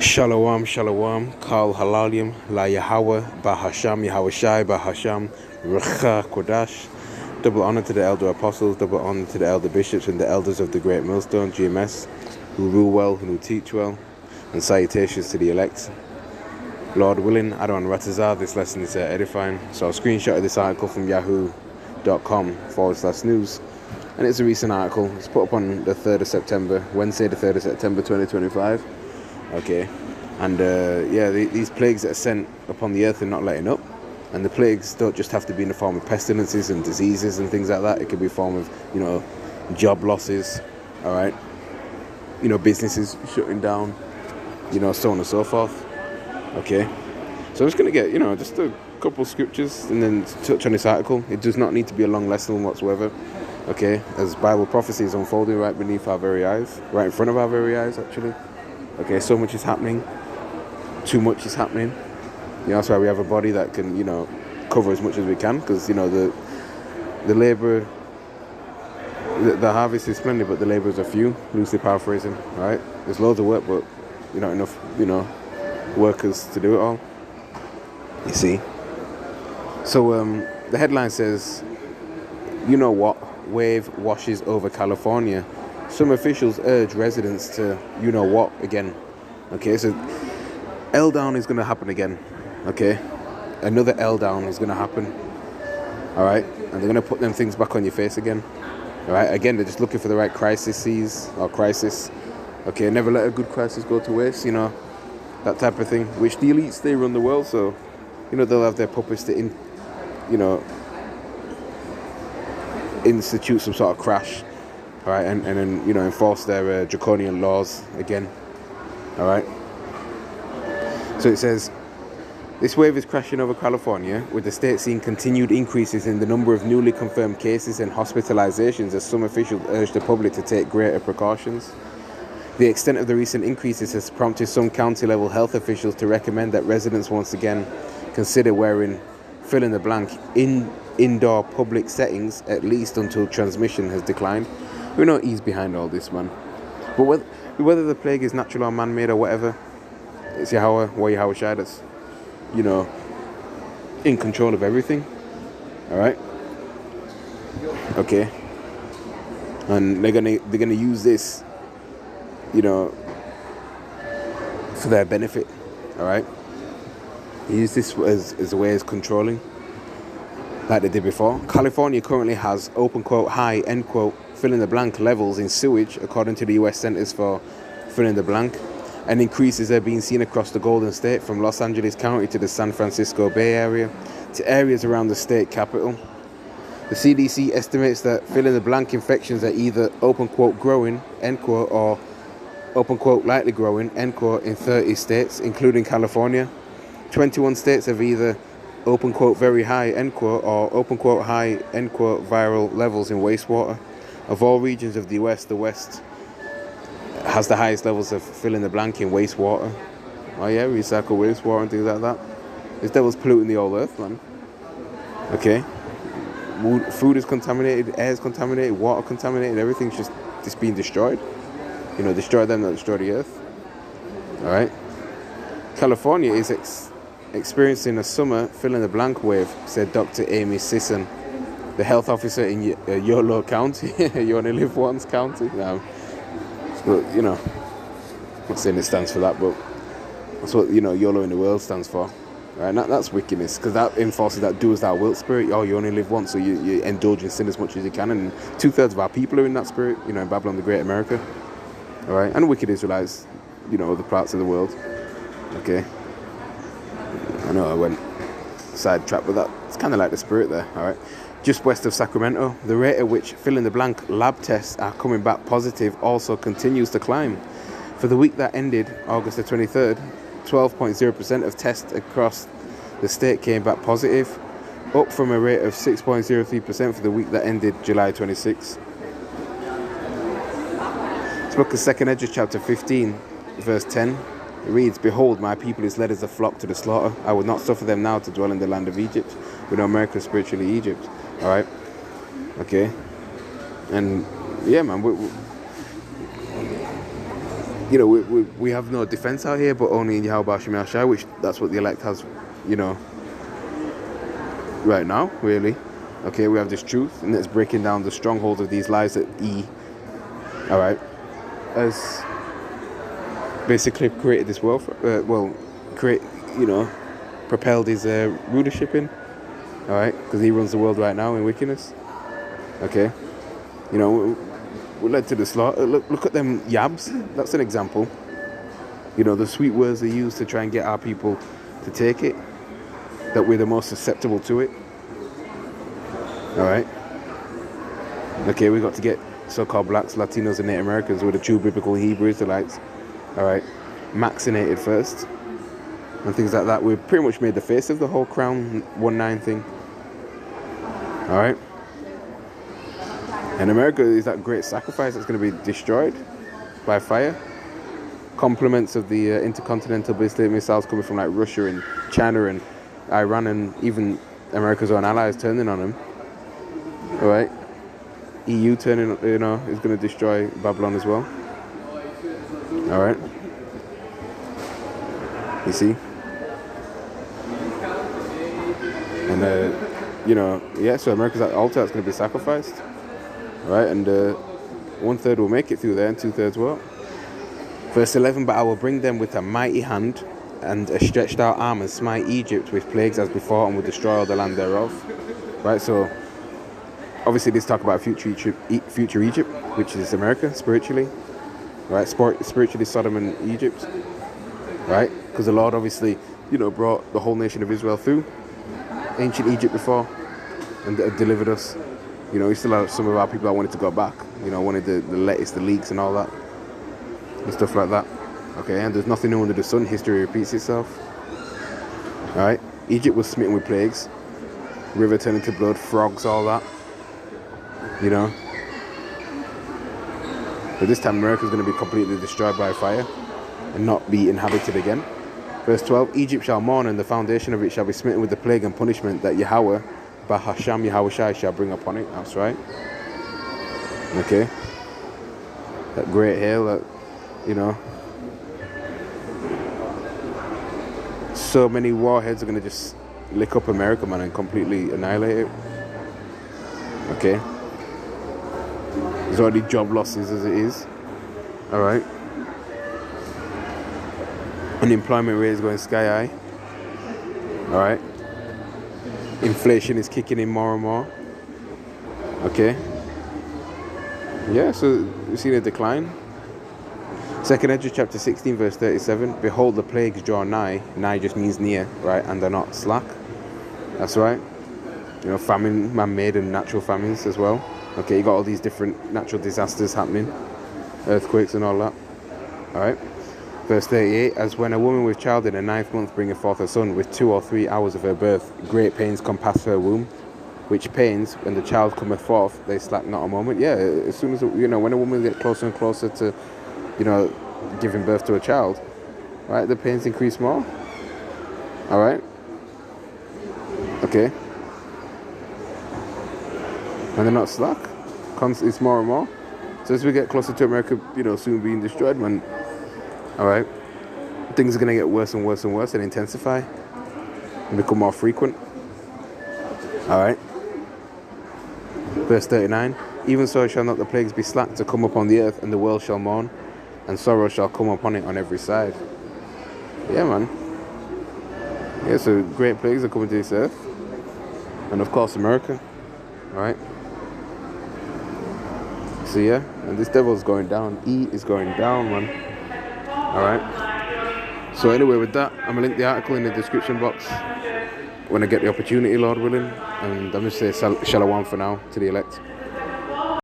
Shalom, shalom, Kal Halalim, La Yahweh, Bahasham, Yahweh Shai, Bahasham, Recha Kodash. Double honor to the elder apostles, double honor to the elder bishops and the elders of the Great Millstone, GMS, who rule well, who teach well, and salutations to the elect. Lord willing, Adon Ratazar, this lesson is edifying. So I'll screenshot of this article from yahoo.com/news. And it's a recent article. It's put up on the 3rd of September, Wednesday the 3rd of September 2025. Okay, and these plagues that are sent upon the earth are not letting up. And the plagues don't just have to be in the form of pestilences and diseases and things like that. It could be a form of, job losses, all right? Businesses shutting down, so on and so forth. Okay, so I'm just going to get, just a couple scriptures and then touch on this article. It does not need to be a long lesson whatsoever. Okay, as Bible prophecy is unfolding right beneath our very eyes, right in front of our very eyes, actually. Okay, so much is happening. Too much is happening. That's why we have a body that can, cover as much as we can, because, the labor, the harvest is plenty, but the laborers are few, loosely paraphrasing, right? There's loads of work, but not enough, workers to do it all. You see? So, the headline says, wave washes over California. Some officials urge residents to, again. Okay, so L-down is going to happen again. Okay, another L-down is going to happen. All right, and they're going to put them things back on your face again. All right, again, they're just looking for the right crisis. Okay, never let a good crisis go to waste, that type of thing. Which the elites, they run the world, so, they'll have their puppets to, institute some sort of crash. All right, and then, enforce their draconian laws again. All right. So it says, this wave is crashing over California, with the state seeing continued increases in the number of newly confirmed cases and hospitalizations as some officials urge the public to take greater precautions. The extent of the recent increases has prompted some county-level health officials to recommend that residents once again consider wearing fill in the blank in indoor public settings, at least until transmission has declined. We know he's behind all this, man. But whether the plague is natural or man-made or whatever, it's Yahweh Shai that's, in control of everything. All right. Okay. And they're gonna use this, for their benefit. All right. Use this as a way of controlling, like they did before. California currently has open quote high end quote fill in the blank levels in sewage, according to the U.S. Centers for Fill in the Blank, and increases are being seen across the Golden State, from Los Angeles County to the San Francisco Bay Area to areas around the state capital. The CDC estimates that fill in the blank infections are either open quote growing end quote or open quote lightly growing end quote in 30 states, including California. 21 states have either open quote very high end quote or open quote high end quote viral levels in wastewater. Of all regions of the US, the West has the highest levels of fill in the blank in wastewater. Oh yeah, recycle wastewater and things like that. This devil's polluting the whole earth, man. Okay. Food is contaminated, air is contaminated, water contaminated, everything's just being destroyed. Destroy them, not destroy the earth. Alright. California is experiencing a summer fill in the blank wave, said Dr. Amy Sisson, the health officer in Yolo County. You only live once county. No. But, I'm not saying it stands for that, but that's what, YOLO in the world stands for. Right? That's wickedness, because that enforces that do as thou wilt spirit. Oh, you only live once, so you indulge in sin as much as you can. And 2/3 of our people are in that spirit, in Babylon the Great America. All right? And wicked Israelites, other parts of the world. Okay? I know I went sidetracked, but that's kind of like the spirit there. All right? Just west of Sacramento, the rate at which fill-in-the-blank lab tests are coming back positive also continues to climb. For the week that ended August the 23rd, 12.0% of tests across the state came back positive, up from a rate of 6.03% for the week that ended July 26. This book is 2nd Esdras chapter 15, verse 10. It reads, "Behold, my people is led as a flock to the slaughter. I will not suffer them now to dwell in the land of Egypt." We know America is spiritually Egypt. All right. Okay. And yeah, man, you know, we have no defense out here, but only in Yahweh Shem Yahshai, which that's what the elect has, you know, right now, really. Okay, we have this truth, and it's breaking down the strongholds of these lies that all right, has basically created this world, propelled his rulership in, all right, because he runs the world right now in wickedness. Okay, you know, we're led to the slaughter. Look at them yabs. That's an example. You know, the sweet words they use to try and get our people to take it, that we're the most susceptible to it. All right. Okay, we got to get so-called blacks, Latinos, and Native Americans, who are the true biblical Hebrew Israelites, all right, vaccinated first, and things like that. We've pretty much made the face of the whole Crown 19 thing. All right. And America is that great sacrifice that's going to be destroyed by fire. Compliments of the intercontinental ballistic missiles coming from like Russia and China and Iran and even America's own allies turning on them. All right. EU turning, you know, is going to destroy Babylon as well. All right. You see? And, you know, yeah, so America's altar that's going to be sacrificed. Right, and 1/3 will make it through there and 2/3 won't. Verse 11, but I will bring them with a mighty hand and a stretched out arm and smite Egypt with plagues as before and will destroy all the land thereof. Right, so obviously this talk about future Egypt, which is America spiritually. Right, spiritually Sodom and Egypt. Right, because the Lord obviously, you know, brought the whole nation of Israel through ancient Egypt before and delivered us. You know, we still have some of our people that wanted to go back. You know, wanted the lettuce, the leeks and all that. And stuff like that. Okay, and there's nothing new under the sun. History repeats itself. Alright, Egypt was smitten with plagues. River turned into blood, frogs, all that. You know. But this time America's going to be completely destroyed by fire and not be inhabited again. Verse 12, Egypt shall mourn and the foundation of it shall be smitten with the plague and punishment that Yahweh Bahasham Yahushai shall bring upon it. That's right. Okay. That great hail, that, you know. So many warheads are going to just lick up America, man, and completely annihilate it. Okay. There's already job losses as it is. Alright. Unemployment rate is going sky high. Alright. Inflation is kicking in more and more. Okay. Yeah, so we've seen a decline. 2nd Ezra chapter 16 verse 37. Behold, the plagues draw nigh. Nigh just means near, right? And they're not slack. That's right. You know, famine, man-made and natural famines as well. Okay, you got all these different natural disasters happening. Earthquakes and all that. Alright. Verse 38, as when a woman with child in her 9th month bringeth forth a son, with 2 or 3 hours of her birth, great pains compass her womb, which pains, when the child cometh forth, they slack not a moment. Yeah, as soon as, you know, when a woman gets closer and closer to, you know, giving birth to a child, right, the pains increase more. Alright? Okay. And they're not slack. It's more and more. So as we get closer to America, you know, soon being destroyed, man, alright, things are going to get worse and worse and worse and intensify and become more frequent. Alright. Verse 39, even so shall not the plagues be slack to come upon the earth, and the world shall mourn, and sorrow shall come upon it on every side. Yeah, man. Yeah, so great plagues are coming to this earth. And of course America. Alright. So yeah, and this devil's going down. E is going down, man. Alright. So anyway, with that, I'm going to link the article in the description box when I get the opportunity, Lord willing. And I'm going to say shalom for now to the elect.